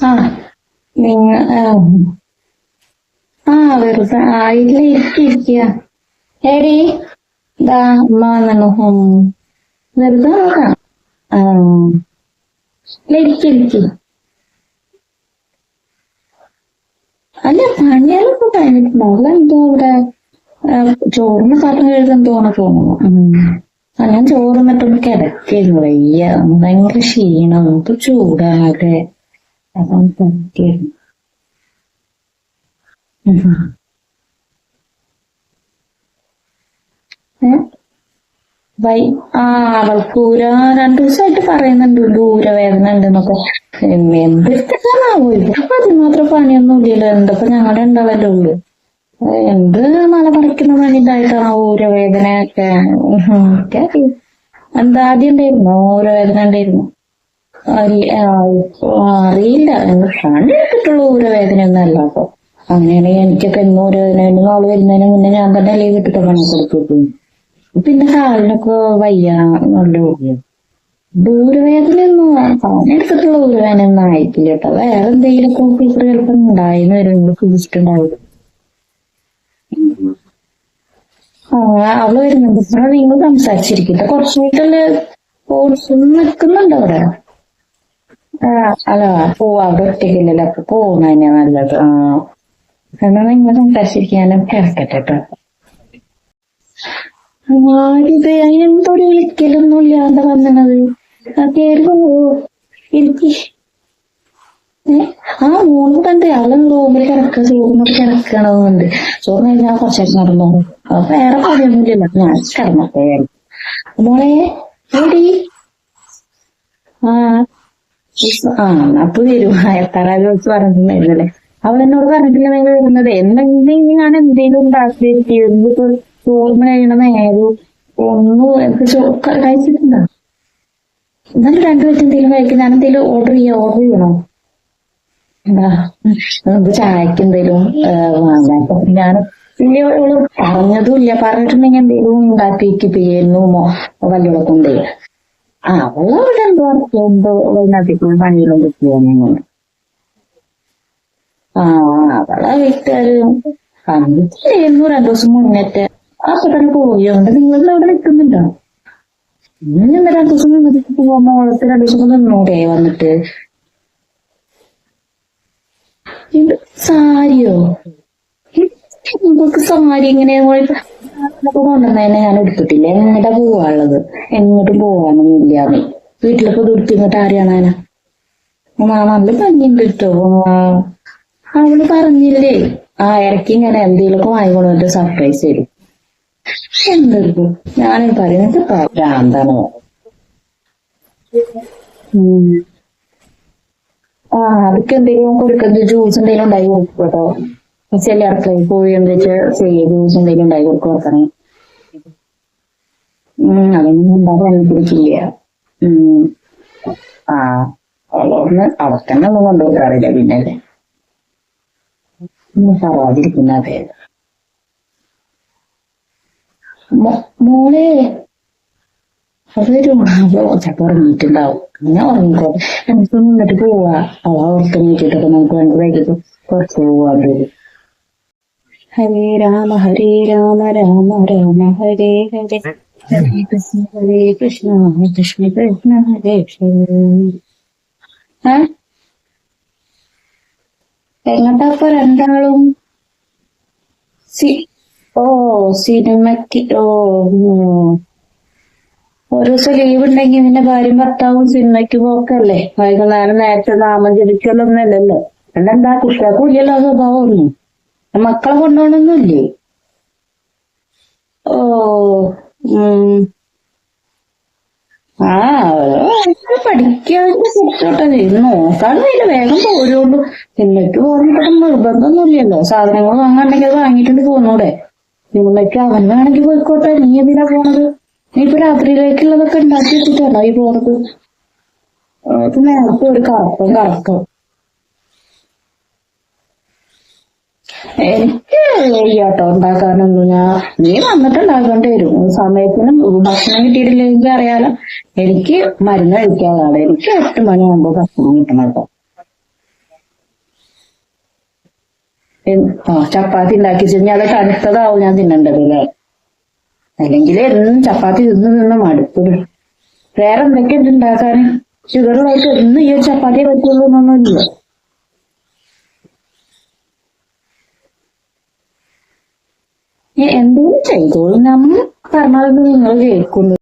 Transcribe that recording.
ആ നിങ്ങ വെറുതെ ഇല്ല ഇരിക്കുക. ഏടി ഇതാ അമ്മ വന്നു. വെറുതെ നോക്കാം. ആ ഇല്ല ഇരിക്കും. അല്ല പണികളൊക്കെ കഴിഞ്ഞിട്ടുണ്ടാവില്ല. എന്തോ ഇവിടെ ചോറിന് പാത്രം കഴുകാൻ തോന്നുന്നു. ഞാൻ ചോറിന്നിട്ടൊന്ന് കിടക്കുന്നു. വയ്യ, ഭയങ്കര ക്ഷീണം, ഇപ്പൊ ചൂടാകെ. അതാണ് പറ്റിയത്. ഏ വൈ ആ അവൾക്ക് രണ്ടു ദിവസമായിട്ട് പറയുന്നുണ്ട് ഊരവേദന ഉണ്ടെന്നൊക്കെ. എന്തെടുത്തിട്ടാണാവോ, ഇവർക്ക് അതിമാത്രം പണിയൊന്നും ഇല്ലല്ലോ. എന്തപ്പോ ഞങ്ങളുടെ ഉണ്ടാവല്ലേ ഉള്ളു. എന്ത് മല പറിക്കുന്ന പണിണ്ടായിട്ടാണോ ഊരവേദനയൊക്കെ? എന്താ ആദ്യം ഉണ്ടായിരുന്നോ ഊരവേദന ഉണ്ടായിരുന്നു? അറിയില്ല, പണി എടുത്തിട്ടുള്ള ഊരവേദന ഒന്നും അല്ല. അപ്പൊ അങ്ങനെയാണെങ്കിൽ എനിക്കൊക്കെ എന്ന് ഊരവേദന ആള് വരുന്നതിന് മുന്നേ ഞാൻ തന്നെ ലീവ് ഇട്ടിട്ട് പണി കൊടുത്തു. പിന്നെ കാലിനൊക്കെ വയ്യ, നല്ല ഊരവേദനയൊന്നും പണിയെടുത്തിട്ടുള്ള ഊരവേദന ഒന്നും ആയിട്ടില്ല കേട്ടോ. വേറെ എന്തെങ്കിലുമൊക്കെ ഓഫീസർ ചിലപ്പോ ഉണ്ടായിന്ന് വരും, കുടിച്ചിട്ടുണ്ടാവും. അവള് വരുന്നുണ്ട്. ഇപ്പൊ നിങ്ങൾ സംസാരിച്ചിരിക്കട്ടെ, കുറച്ചു വീട്ടില് നിൽക്കുന്നുണ്ട് അവിടെ. അല്ല പോവാ, അവിടെ ഒറ്റയ്ക്കില്ലല്ലോ, അപ്പൊ പോകുന്ന തന്നെയാ നല്ലത്. എന്നാ നിങ്ങൾ സംസാരിച്ചിരിക്കാനും കേൾക്കട്ടെ കേട്ടോ. അതിനെന്തോടെ വിളിക്കലൊന്നും ഇല്ലാതെ വന്നത്. കേറുമ്പോ എനിക്ക് മോള് കണ്ട് അവള് റൂമിൽ ചോറിനൊക്കെ കിടക്കണമെന്നുണ്ട്. ചോറ് കഴിഞ്ഞാൽ കുറച്ചേരം നടന്നു. അപ്പൊ വേറെ പണിയൊന്നും ഇല്ലല്ലോ, ഞാൻ കിടന്നപ്പോ മോളെ എടി ആ അപ്പൊ വരും. എത്താറാഴ്ച വെച്ച് പറഞ്ഞിട്ടുണ്ടായിരുന്നല്ലേ. അവൾ എന്നോട് പറഞ്ഞിട്ടില്ല നിങ്ങൾ വരുന്നത്. എന്തെങ്കിലും ഞാൻ എന്തെങ്കിലും ഉണ്ടാക്കി എന്തിപ്പോ ചോർമ കഴിയണ നേരം ഒന്നും കഴിച്ചിട്ടുണ്ടോ? എന്നാലും രണ്ടു പേർക്ക് എന്തെങ്കിലും കഴിക്കും. ഞാൻ എന്തെങ്കിലും ഓർഡർ ചെയ്യണോ? എന്താ ചായക്ക് എന്തെങ്കിലും വാങ്ങാൻ ഞാൻ വലിയ പറഞ്ഞതും ഇല്ല. പറഞ്ഞിട്ടുണ്ടെങ്കിൽ എന്തെങ്കിലും ഉണ്ടാക്കി വെക്കുന്നുമോ വല്ലോടെ കൊണ്ടേ. അവളവിടെ എന്തോ വൈകുന്നേരത്തേക്കും പണിയിലും കിട്ടിയാണ്. അവളെ വീട്ടുകാര് കണ്ടിട്ടില്ലായിരുന്നു രണ്ടു ദിവസം മുന്നേറ്റ്. അപ്പൊ തന്നെ പോയോണ്ട് നിങ്ങളുടെ അവിടെ നിൽക്കുന്നുണ്ടോ? ഇന്ന് രണ്ടു ദിവസം നിന്നിട്ട് പോകുമ്പോ ഓളത്ത് രണ്ടു ദിവസം നിന്നൂടെ വന്നിട്ട്? സാരിയോ? നിങ്ങൾക്ക് സാരി ഇങ്ങനെ കൊണ്ടുവന്നതിനെ ഞാൻ എടുത്തിട്ടില്ല. എങ്ങോട്ടാ പോവാനുള്ളത്? എങ്ങോട്ടും പോവാനൊന്നും ഇല്ലാതെ വീട്ടിലിപ്പോ ദുരിത്തി ഇങ്ങോട്ട് ആരെയാണാനാ? നല്ല ഭംഗിയുണ്ട് കേട്ടോ. അവള് പറഞ്ഞില്ലേ ഇടയ്ക്ക് ഇങ്ങനെ എന്തെങ്കിലുമൊക്കെ വാങ്ങിക്കൊണ്ടിട്ട് സർപ്രൈസ് തരും. എന്തെടുക്കും ഞാൻ പറയുന്നത് ഭ്രാന്താണ്. അതൊക്കെ എന്തെങ്കിലും കൊടുക്കുന്നത് ജ്യൂസ് എന്തെങ്കിലും ഉണ്ടായി കൊടുക്കും കേട്ടോ. ചില അടുക്കളയിൽ പോയി എന്താ വെച്ചാൽ ജ്യൂസ് എന്തെങ്കിലും ഉണ്ടായി കൊടുക്കും ഓർക്കണേ. അതൊന്നും ഉണ്ടാകാൻ അനുസരിച്ചില്ല. അവർക്കെന്നെ ഒന്നും കൊണ്ടുപോകാറില്ല. പിന്നെ പറയാതിരിക്കുന്ന അതെ. മോളെ അതൊരു ചിലപ്പോ ഉറങ്ങിയിട്ടുണ്ടാവും. അങ്ങനെ ഉറങ്ങിക്കോ. നമുക്ക് നിന്നിട്ട് പോവാ. ഓർത്ത് നീട്ടിട്ടൊക്കെ നമുക്ക് വേണ്ട വൈകിട്ട് കുറച്ച് പോവാ. ഹരേ രാമ രാമ രാമ ഹരേ ഹരേ, ഹരേ കൃഷ്ണ കൃഷ്ണ കൃഷ്ണ ഹരേ എങ്ങോട്ടാപ്പൊ രണ്ടാളും? സിനിമയ്ക്ക്. ഒരു ദിവസം ലീവ് ഉണ്ടെങ്കിൽ പിന്നെ ഭാര്യയും ഭർത്താവും സിനിമയ്ക്ക് പോക്കല്ലേ. വൈകുന്നേരം നേരത്തെ നാമം ജപിക്കലൊന്നല്ലല്ലോ. എന്താ കുട്ടികൾക്കും ഇല്ലല്ലോ സ്വഭാവം ഒന്നും. മക്കളെ കൊണ്ടുപോകണമെന്നില്ലേ? പഠിക്കാതെ പഠിച്ചോട്ടെ. നോക്കാതെ വേഗം പോരുള്ളൂ. സിനിമയ്ക്ക് പോകുന്ന നിർബന്ധമൊന്നുമില്ലല്ലോ. സാധനങ്ങൾ വാങ്ങാണ്ടെങ്കിൽ അത് വാങ്ങിയിട്ടുണ്ട് പോന്നൂടെ. സിനിമയ്ക്ക് അവൻ വേണമെങ്കിൽ പോയിക്കോട്ടെ. നീ എന്തിനാ പോണത്? നീ ഇപ്പൊ രാത്രിയിലേക്കുള്ളതൊക്കെ ഉണ്ടാക്കി വെച്ചിട്ടാണോ ഈ പോണത്? നേരത്തെ ഒരു കറക്കം. എനിക്ക് വയ്യാട്ടോ ഉണ്ടാക്കാനൊന്നും. നീ വന്നിട്ട് ഉണ്ടാക്കേണ്ടി വരും. സമയത്തിന് ഭക്ഷണം കിട്ടിയിട്ടില്ലെങ്കിൽ അറിയാലോ. എനിക്ക് മരുന്ന് കഴിക്കാതാണ്. എനിക്ക് 8 മണിയാകുമ്പോ ഭക്ഷണം കിട്ടണം കേട്ടോ. ചപ്പാത്തി ഉണ്ടാക്കി കഴിഞ്ഞാൽ അത് തണുത്തതാവും ഞാൻ തിന്നണ്ടത് അല്ലേ? അല്ലെങ്കിൽ എന്നും ചപ്പാത്തി തിന്ന് മടുപ്പ്. വേറെ എന്തൊക്കെയുണ്ട് ഉണ്ടാക്കാന്? ഷുഗറുമായിട്ട് എന്നും ഈ ഒരു ചപ്പാത്തിയെ പറ്റുള്ളൂ എന്നൊന്നുമില്ല. എന്തെങ്കിലും ചെയ്തോളൂ, നമ്മൾ പറഞ്ഞാലൊന്നും നിങ്ങൾ കേൾക്കുന്നു.